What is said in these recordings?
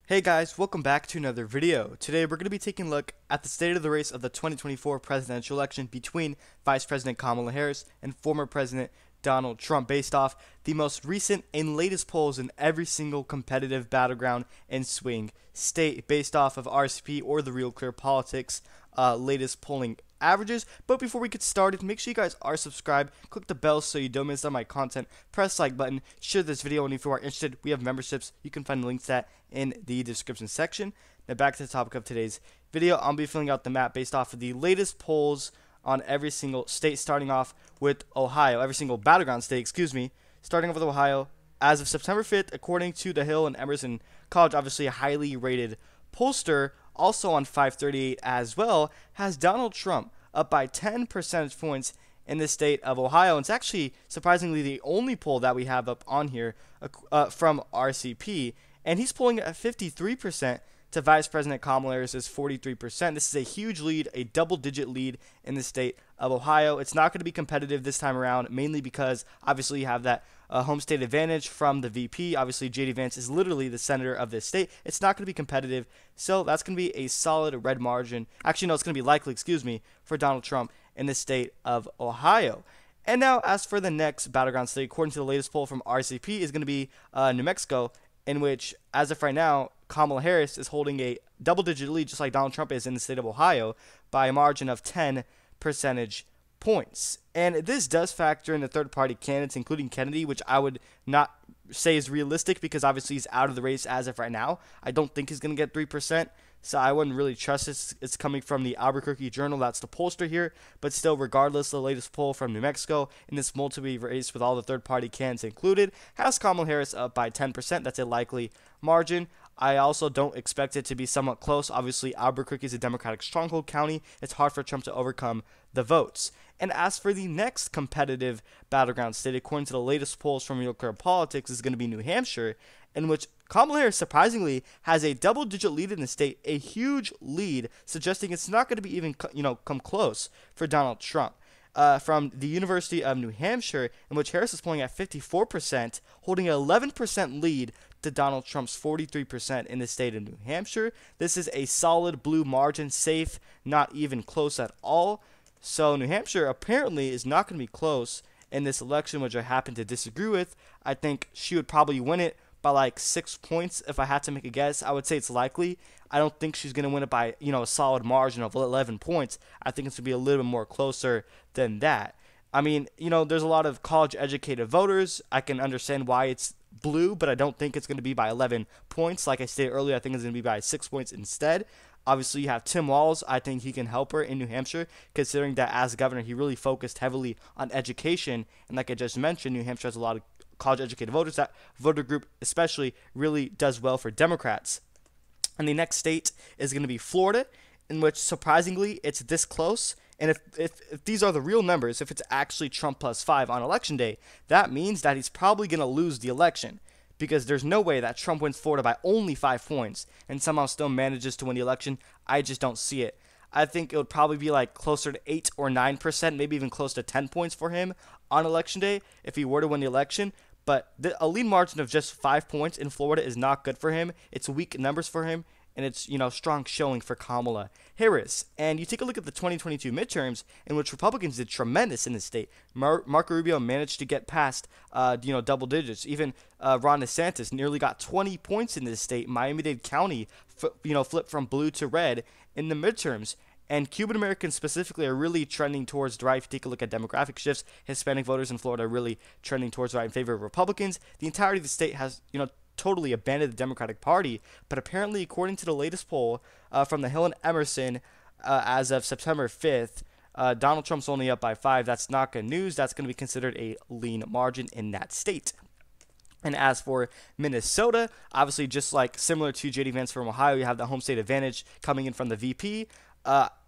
Hey guys, welcome back to another video. Today we're going to be taking a look at the state of the race of the 2024 presidential election between Vice President Kamala Harris and former President Donald Trump based off the most recent and latest polls in every single competitive battleground and swing state based off of RCP or the Real Clear Politics latest polling averages. But before we get started, make sure you guys are subscribed, click the bell so you don't miss on my content, press the like button, share this video, and if you are interested, we have memberships. You can find the links to that in the description section. Now back to the topic of today's video. I'll be filling out the map based off of the latest polls on every single state, starting off with Ohio, every single battleground state, starting off with Ohio. As of September 5th, according to the Hill and Emerson College, obviously a highly rated pollster, also on 538 as well, has Donald Trump up by 10 percentage points in the state of Ohio. And it's actually surprisingly the only poll that we have up on here from RCP. And he's polling at 53% to Vice President Kamala Harris's 43%. This is a huge lead, a double-digit lead in the state of Ohio. It's not going to be competitive this time around, mainly because obviously you have that home state advantage from the VP. Obviously, J.D. Vance is literally the senator of this state. It's not going to be competitive, so that's going to be a solid red margin. Actually, no, it's going to be likely, for Donald Trump in the state of Ohio. And now, as for the next battleground state, according to the latest poll from RCP, is going to be New Mexico, in which, as of right now, Kamala Harris is holding a double-digit lead, just like Donald Trump is in the state of Ohio, by a margin of 10 percentage points. And this does factor in the third-party candidates, including Kennedy, which I would not say is realistic because obviously he's out of the race as of right now. I don't think he's going to get 3%, so I wouldn't really trust this. It's coming from the Albuquerque Journal. That's the pollster here. But still, regardless, the latest poll from New Mexico in this multi race with all the third-party candidates included has Kamala Harris up by 10%. That's a likely margin. I also don't expect it to be somewhat close. Obviously, Albuquerque is a Democratic stronghold county. It's hard for Trump to overcome the votes. And as for the next competitive battleground state, according to the latest polls from Real Clear Politics, is going to be New Hampshire, in which Kamala Harris surprisingly has a double-digit lead in the state, a huge lead, suggesting it's not going to be even come close for Donald Trump. From the University of New Hampshire, in which Harris is polling at 54%, holding an 11% lead to Donald Trump's 43% in the state of New Hampshire. This is a solid blue margin, safe, not even close at all. So New Hampshire apparently is not going to be close in this election, which I happen to disagree with. I think she would probably win it by like 6 points. If I had to make a guess, I would say it's likely. I don't think she's going to win it by, a solid margin of 11 points. I think it's going to be a little bit more closer than that. I mean, there's a lot of college-educated voters. I can understand why it's blue, but I don't think it's going to be by 11 points. Like I stated earlier, I think it's going to be by 6 points instead. Obviously, you have Tim Walz. I think he can help her in New Hampshire, considering that as governor, he really focused heavily on education. And like I just mentioned, New Hampshire has a lot of college-educated voters. That voter group especially really does well for Democrats. And the next state is going to be Florida, in which, surprisingly, it's this close. And if these are the real numbers, if it's actually Trump plus 5 on Election Day, that means that he's probably going to lose the election. Because there's no way that Trump wins Florida by only 5 points and somehow still manages to win the election. I just don't see it. I think it would probably be like closer to 8 or 9%, maybe even close to 10 points for him on Election Day if he were to win the election. But a lead margin of just 5 points in Florida is not good for him. It's weak numbers for him. And it's, strong showing for Kamala Harris. And you take a look at the 2022 midterms, in which Republicans did tremendous in the state. Marco Rubio managed to get past, double digits. Even Ron DeSantis nearly got 20 points in this state. Miami-Dade County, flipped from blue to red in the midterms. And Cuban Americans specifically are really trending towards the right. If you take a look at demographic shifts, Hispanic voters in Florida are really trending towards the right in favor of Republicans. The entirety of the state has, totally abandoned the Democratic Party, but apparently, according to the latest poll from the Hill and Emerson, as of September 5th, Donald Trump's only up by 5. That's not good news. That's going to be considered a lean margin in that state. And as for Minnesota, obviously just like similar to J.D. Vance from Ohio, you have the home state advantage coming in from the VP.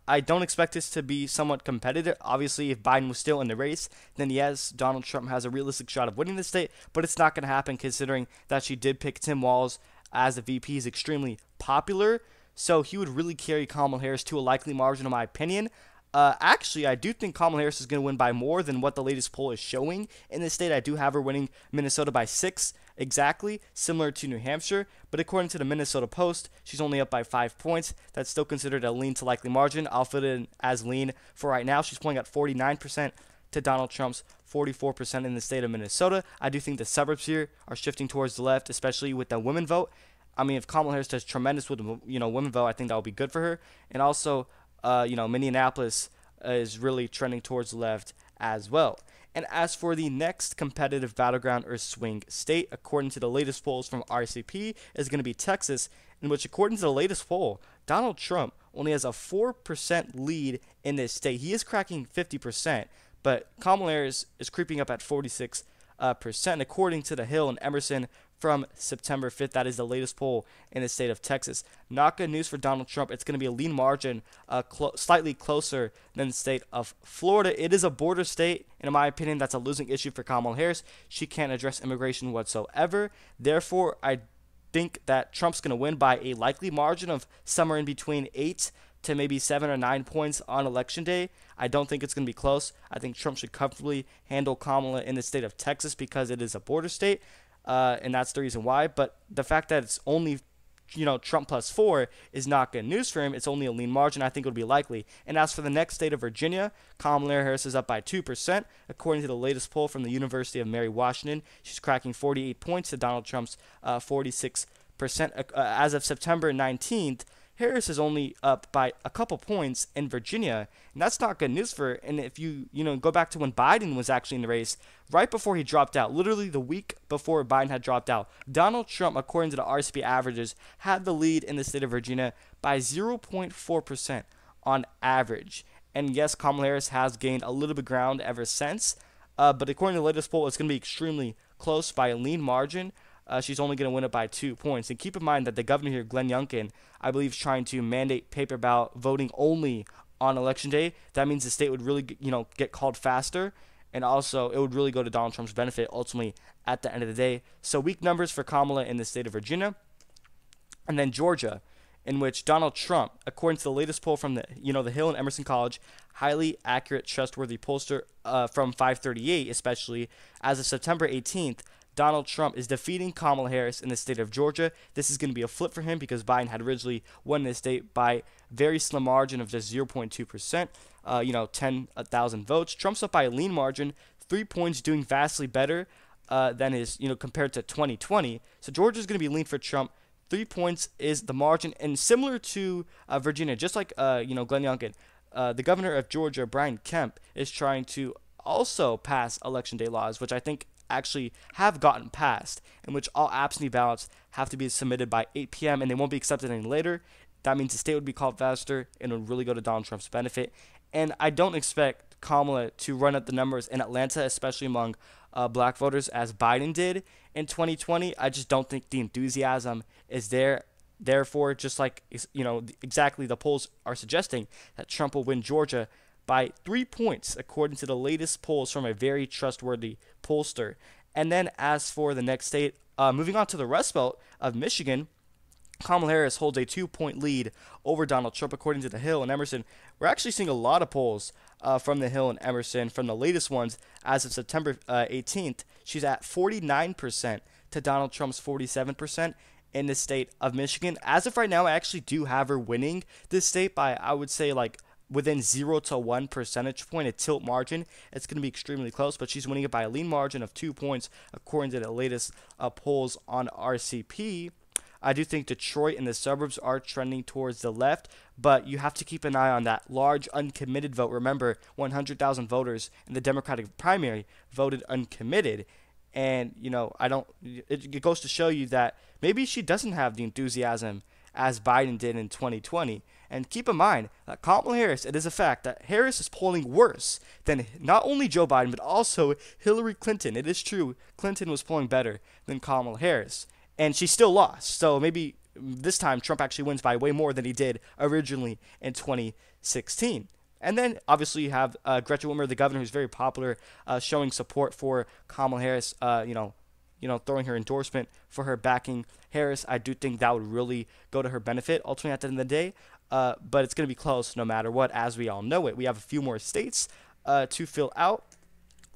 I don't expect this to be somewhat competitive. Obviously, if Biden was still in the race, then yes, Donald Trump has a realistic shot of winning the state, but it's not going to happen considering that she did pick Tim Walz as the VP. He's extremely popular, so he would really carry Kamala Harris to a likely margin, in my opinion. Actually, I do think Kamala Harris is going to win by more than what the latest poll is showing in this state. I do have her winning Minnesota by 6. exactly, similar to New Hampshire, but according to the Minnesota Post, she's only up by 5 points. That's still considered a lean to likely margin. I'll fit it in as lean for right now. She's polling at 49% to Donald Trump's 44% in the state of Minnesota. I do think the suburbs here are shifting towards the left, especially with the women vote. I mean, if Kamala Harris does tremendous with the women vote, I think that will be good for her. And also, Minneapolis is really trending towards the left as well. And as for the next competitive battleground or swing state, according to the latest polls from RCP, is going to be Texas, in which, according to the latest poll, Donald Trump only has a 4% lead in this state. He is cracking 50%, but Kamala Harris is creeping up at 46%, according to the Hill and Emerson from September 5th. That is the latest poll in the state of Texas. Not good news for Donald Trump. It's going to be a lean margin, slightly closer than the state of Florida. It is a border state, and in my opinion, that's a losing issue for Kamala Harris. She can't address immigration whatsoever. Therefore, I think that Trump's going to win by a likely margin of somewhere in between 8 to maybe 7 or 9 points on election day. I don't think it's going to be close. I think Trump should comfortably handle Kamala in the state of Texas because it is a border state. And that's the reason why. But the fact that it's only, Trump plus 4 is not good news for him. It's only a lean margin. I think it'll be likely. And as for the next state of Virginia, Kamala Harris is up by 2%. According to the latest poll from the University of Mary Washington, she's cracking 48 points to Donald Trump's 46%. As of September 19th, Harris is only up by a couple points in Virginia, and that's not good news for her. And if you go back to when Biden was actually in the race, right before he dropped out, literally the week before Biden had dropped out, Donald Trump, according to the RCP averages, had the lead in the state of Virginia by 0.4% on average. And yes, Kamala Harris has gained a little bit of ground ever since, but according to the latest poll, it's going to be extremely close by a lean margin. She's only going to win it by 2 points. And keep in mind that the governor here, Glenn Youngkin, I believe is trying to mandate paper ballot voting only on election day. That means the state would really, get called faster. And also, it would really go to Donald Trump's benefit ultimately at the end of the day. So weak numbers for Kamala in the state of Virginia. And then Georgia, in which Donald Trump, according to the latest poll from the Hill and Emerson College, highly accurate, trustworthy pollster from 538 especially, as of September 18th, Donald Trump is defeating Kamala Harris in the state of Georgia. This is going to be a flip for him because Biden had originally won this state by very slim margin of just 0.2%, 10,000 votes. Trump's up by a lean margin, 3 points, doing vastly better than his, compared to 2020. So Georgia's going to be lean for Trump. 3 points is the margin, and similar to Virginia, just like Glenn Youngkin, the governor of Georgia, Brian Kemp, is trying to also pass election day laws, which I think actually have gotten passed, in which all absentee ballots have to be submitted by 8 p.m. and they won't be accepted any later. That means the state would be called faster and it would really go to Donald Trump's benefit. And I don't expect Kamala to run up the numbers in Atlanta, especially among black voters, as Biden did in 2020. I just don't think the enthusiasm is there. Therefore, just like exactly the polls are suggesting, that Trump will win Georgia by 3 points, according to the latest polls from a very trustworthy pollster. And then as for the next state, moving on to the Rust Belt of Michigan, Kamala Harris holds a 2-point lead over Donald Trump, according to the Hill and Emerson. We're actually seeing a lot of polls from the Hill and Emerson, from the latest ones as of September 18th. She's at 49% to Donald Trump's 47% in the state of Michigan. As of right now, I actually do have her winning this state by, I would say, within 0 to 1 percentage point, a tilt margin. It's going to be extremely close, but she's winning it by a lean margin of 2 points, according to the latest polls on RCP. I do think Detroit and the suburbs are trending towards the left, but you have to keep an eye on that large uncommitted vote. Remember, 100,000 voters in the Democratic primary voted uncommitted. And, it goes to show you that maybe she doesn't have the enthusiasm as Biden did in 2020. And keep in mind that Kamala Harris, it is a fact that Harris is polling worse than not only Joe Biden, but also Hillary Clinton. It is true, Clinton was polling better than Kamala Harris, and she still lost. So maybe this time Trump actually wins by way more than he did originally in 2016. And then obviously you have Gretchen Whitmer, the governor, who's very popular, showing support for Kamala Harris, throwing her endorsement for her backing Harris. I do think that would really go to her benefit ultimately at the end of the day. But it's going to be close no matter what, as we all know it. We have a few more states to fill out.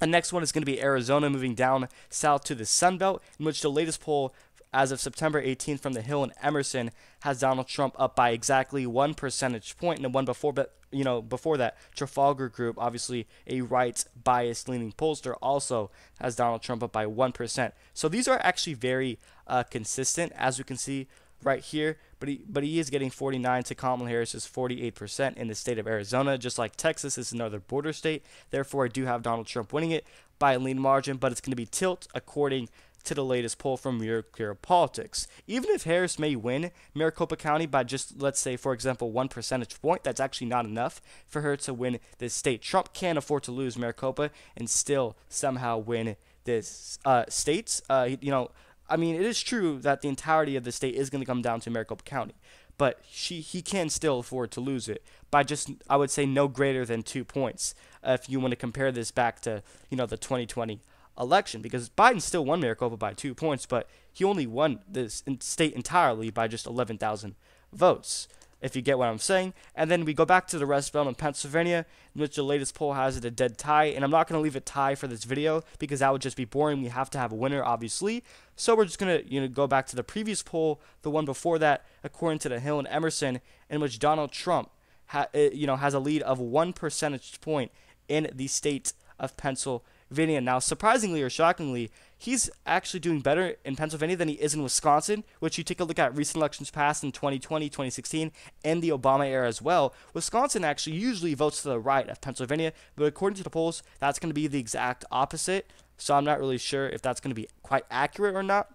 The next one is going to be Arizona, moving down south to the Sun Belt, in which the latest poll as of September 18th from The Hill and Emerson has Donald Trump up by exactly 1 percentage point, and the one before that, Trafalgar Group, obviously a right biased leaning pollster, also has Donald Trump up by 1%. So these are actually very consistent, as we can see right here, but he is getting 49 to Kamala Harris's 48% in the state of Arizona, just like Texas is another border state. Therefore, I do have Donald Trump winning it by a lean margin, but it's going to be tilt according to the latest poll from Clear Politics. Even if Harris may win Maricopa County by just, let's say, for example, 1 percentage point, that's actually not enough for her to win this state. Trump can't afford to lose Maricopa and still somehow win this state. I mean, it is true that the entirety of the state is going to come down to Maricopa County, but he can still afford to lose it by just, I would say, no greater than 2 points. If you want to compare this back to, the 2020 election, because Biden still won Maricopa by 2 points, but he only won this state entirely by just 11,000 votes, if you get what I'm saying. And then we go back to the Rust Belt in Pennsylvania, in which the latest poll has it a dead tie, and I'm not going to leave it tie for this video because that would just be boring. We have to have a winner, obviously. So we're just going to go back to the previous poll, the one before that, according to The Hill and Emerson, in which Donald Trump has a lead of 1 percentage point in the state of Pennsylvania. Now, surprisingly or shockingly, he's actually doing better in Pennsylvania than he is in Wisconsin, which you take a look at recent elections passed in 2020, 2016, and the Obama era as well. Wisconsin actually usually votes to the right of Pennsylvania, but according to the polls, that's going to be the exact opposite. So I'm not really sure if that's going to be quite accurate or not.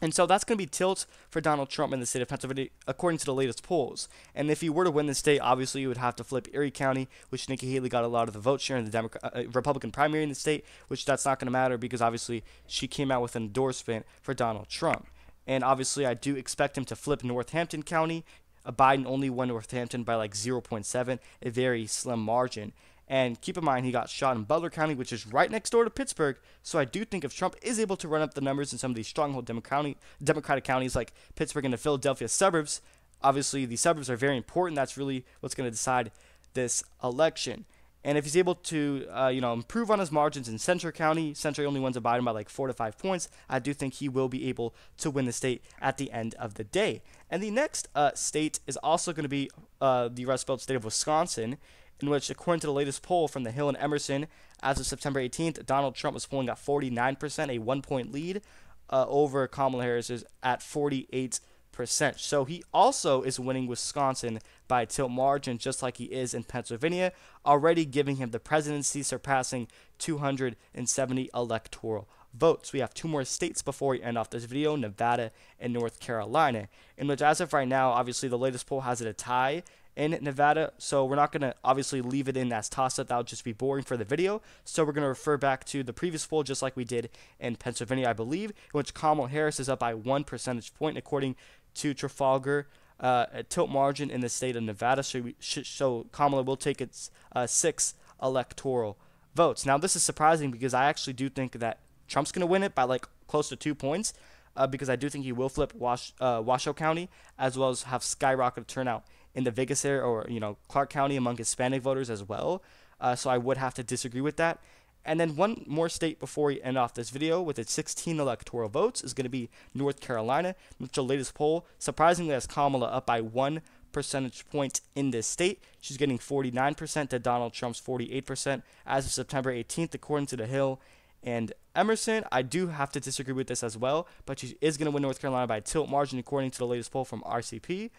And so that's going to be tilt for Donald Trump in the state of Pennsylvania, according to the latest polls. And if he were to win the state, obviously you would have to flip Erie County, which Nikki Haley got a lot of the vote share in the Republican primary in the state, which that's not going to matter because obviously she came out with an endorsement for Donald Trump. And obviously I do expect him to flip Northampton County. Biden only won Northampton by like 0.7, a very slim margin. And keep in mind, he got shot in Butler County, which is right next door to Pittsburgh. So I do think if Trump is able to run up the numbers in some of these stronghold Democratic counties like Pittsburgh and the Philadelphia suburbs, obviously the suburbs are very important. That's really what's going to decide this election. And if he's able to, improve on his margins in Central County, Central only wins a Biden by like 4 to 5 points. I do think he will be able to win the state at the end of the day. And the next state is also going to be the Rust Belt state of Wisconsin, in which, according to the latest poll from The Hill and Emerson, as of September 18th, Donald Trump was polling at 49%, a 1-point lead over Kamala Harris at 48%. So he also is winning Wisconsin by a tilt margin, just like he is in Pennsylvania, already giving him the presidency, surpassing 270 electoral votes. We have 2 more states before we end off this video, Nevada and North Carolina, in which, as of right now, obviously the latest poll has it a tie in Nevada, so we're not going to obviously leave it in as toss-up. That would just be boring for the video. So we're going to refer back to the previous poll, just like we did in Pennsylvania, I believe, in which Kamala Harris is up by 1 percentage point, according to Trafalgar, a tilt margin in the state of Nevada. So Kamala will take its 6 electoral votes. Now, this is surprising because I actually do think that Trump's going to win it by like close to 2 points, because I do think he will flip Washoe County, as well as have skyrocketed turnout in the Vegas area or, Clark County among Hispanic voters as well. So I would have to disagree with that. And then one more state before we end off this video with its 16 electoral votes is going to be North Carolina, which the latest poll surprisingly has Kamala up by 1 percentage point in this state. She's getting 49% to Donald Trump's 48% as of September 18th, according to The Hill and Emerson. I do have to disagree with this as well, but she is going to win North Carolina by a tilt margin, according to the latest poll from RCP.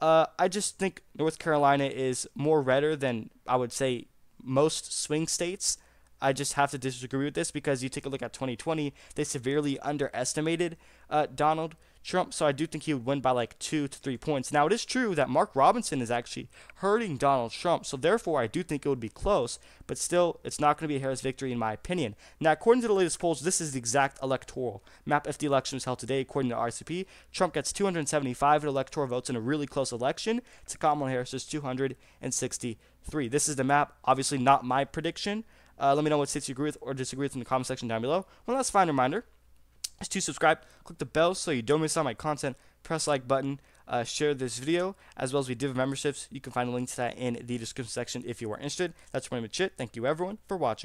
I just think North Carolina is more redder than, I would say, most swing states. I just have to disagree with this because you take a look at 2020, they severely underestimated Donald Trump, so I do think he would win by like 2 to 3 points. Now, it is true that Mark Robinson is actually hurting Donald Trump, so therefore I do think it would be close, but still, it's not going to be a Harris victory in my opinion. Now, according to the latest polls, this is the exact electoral map if the election was held today, according to RCP. Trump gets 275 electoral votes in a really close election to Kamala Harris's 263. This is the map, obviously not my prediction. Let me know what states you agree with or disagree with in the comment section down below. One last final reminder is to subscribe, click the bell so you don't miss out on my content, press the like button, share this video, as well as we do have memberships. You can find a link to that in the description section if you are interested. That's pretty much it. Thank you everyone for watching.